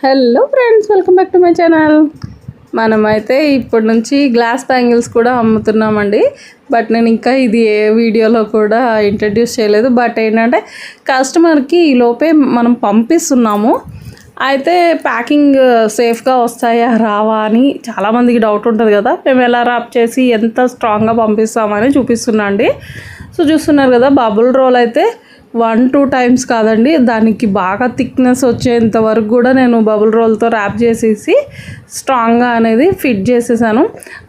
Hello friends, welcome back to my channel. మనమైతే ఇప్పటి నుంచి గ్లాస్ బ్యాంగిల్స్ కూడా అమ్ముతున్నామండి. బట్ నేను ఇంకా ఇది ఏ వీడియోలో కూడా ఇంట్రడ్యూస్ చేయలేదు. బట్ ఏంటంటే కస్టమర్కి ఈ లోపే మనం పంపిస్తున్నాము. అయితే ప్యాకింగ్ సేఫ్గా వస్తాయా రావా అని చాలామందికి డౌట్ ఉంటుంది కదా. మేము ఎలా ర్యాప్ చేసి ఎంత స్ట్రాంగ్గా పంపిస్తామని చూపిస్తున్నా అండి. సో చూస్తున్నారు కదా, బబుల్ రోల్ అయితే 1-2 టైమ్స్ కాదండి, దానికి బాగా థిక్నెస్ వచ్చేంత వరకు కూడా నేను బబుల్ రోల్తో ర్యాప్ చేసేసి స్ట్రాంగ్గా అనేది ఫిట్ చేసేసాను.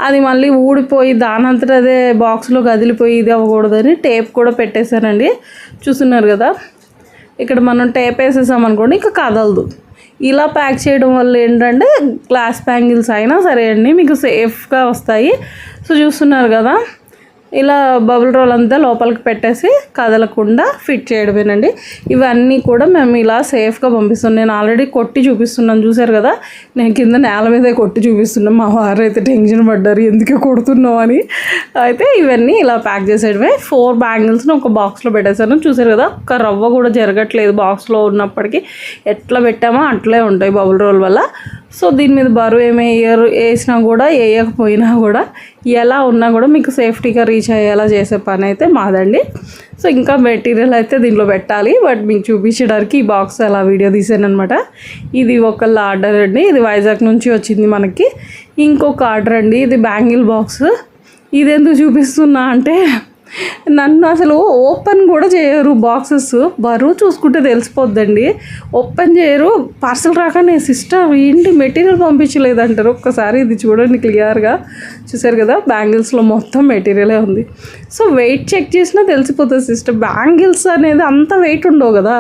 అది మళ్ళీ ఊడిపోయి దానంతట అదే బాక్స్లో కదిలిపోయి ఇది అవ్వకూడదని టేప్ కూడా పెట్టేశానండి. చూస్తున్నారు కదా, ఇక్కడ మనం టేప్ వేసేసామనుకోండి ఇంకా కదలదు. ఇలా ప్యాక్ చేయడం వల్ల ఏంటంటే గ్లాస్ బ్యాంగిల్స్ అయినా సరే అండి మీకు సేఫ్గా వస్తాయి. సో చూస్తున్నారు కదా, ఇలా బబుల్ రోల్ అంతా లోపలికి పెట్టేసి కదలకుండా ఫిట్ చేయడమేనండి. ఇవన్నీ కూడా మేము ఇలా సేఫ్గా పంపిస్తున్నాం. నేను ఆల్రెడీ కొట్టి చూపిస్తున్నాను, చూసారు కదా. నేను కింద నేల మీదే కొట్టి చూపిస్తున్నాను. మా వారు అయితే టెన్షన్ పడ్డారు, ఎందుకు కొడుతున్నావు అని. అయితే ఇవన్నీ ఇలా ప్యాక్ చేసేయడమే. 4 బ్యాంగిల్స్ని ఒక బాక్స్లో పెట్టేశాను. చూసారు కదా, ఒక్క రవ్వ కూడా జరగట్లేదు. బాక్స్లో ఉన్నప్పటికీ ఎట్లా పెట్టామో అట్లే ఉంటాయి బబుల్ రోల్ వల్ల. సో దీని మీద బరువు వేసినా కూడా వేయకపోయినా కూడా ఎలా ఉన్నా కూడా మీకు సేఫ్టీగా రీచ్ అయ్యేలా చేసే పని అయితే మాదండి. సో ఇంకా మెటీరియల్ అయితే దీనిలో పెట్టాలి, బట్ మీకు చూపించడానికి ఈ బాక్స్ అలా వీడియో తీసాను అనమాట. ఇది ఒకళ్ళ ఆర్డర్ అండి, ఇది వైజాగ్ నుంచి వచ్చింది మనకి. ఇంకొక ఆర్డర్ అండి, ఇది బ్యాంగిల్ బాక్స్. ఇది ఎందుకు చూపిస్తున్నా అంటే నన్ను అసలు ఓపెన్ కూడా చేయరు. బాక్సెస్ బరువు చూసుకుంటే తెలిసిపోద్దండి, ఓపెన్ చేయరు. పార్సల్ రాగానే సిస్టర్ ఏంటి మెటీరియల్ పంపించలేదంటారు. ఒక్కసారి ఇది చూడండి క్లియర్గా, చూసారు కదా, బ్యాంగిల్స్లో మొత్తం మెటీరియలే ఉంది. సో వెయిట్ చెక్ చేసినా తెలిసిపోతుంది సిస్టర్. బ్యాంగిల్స్ అనేది అంత వెయిట్ ఉండవు కదా.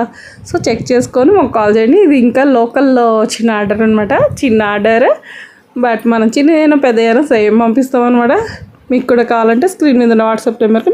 సో చెక్ చేసుకొని మాకు కాల్ చేయండి. ఇది ఇంకా లోకల్లో వచ్చిన ఆర్డర్ అనమాట, చిన్న ఆర్డర్. బట్ మనం చిన్నదైనా పెద్దదైనా సేమ్ పంపిస్తాం అనమాట. మీకు కూడా కావాలంటే స్క్రీన్ మీద ఉన్న వాట్సాప్ నెంబర్కి